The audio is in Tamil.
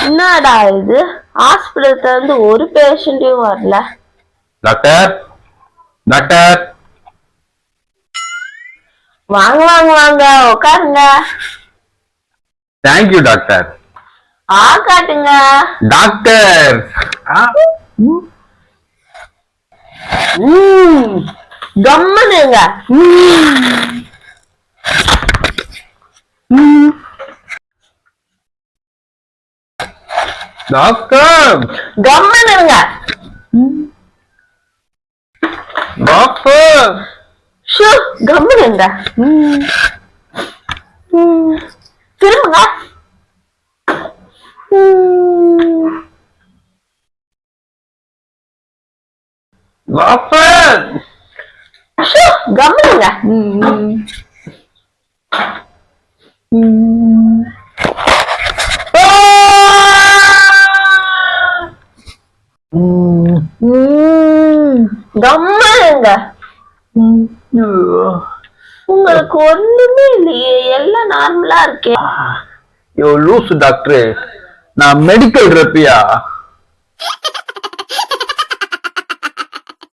என்னடா இது, ஹாஸ்பிடல்ல இருந்து ஒரு பேஷண்ட்டும் வரல. டாக்டர் டாக்டர் வாங்க வாங்க வாங்க, உட்காருங்க. Thank you doctor. காட்டுங்க டாக்டர். கம்மனுங்க. டாக்டர் கம்மனுங்க. டாக்டர் கம்மனுங்க. திரும்புங்க. டாக்டர் கம்மனுங்க. கம்மனுங்க. உங்களுக்கு ஒண்ணுமே இல்லையே, எல்லாம் நார்மலா இருக்கே. யோ லூசு டாக்டர், நான் மெடிக்கல் ரெப்பியா.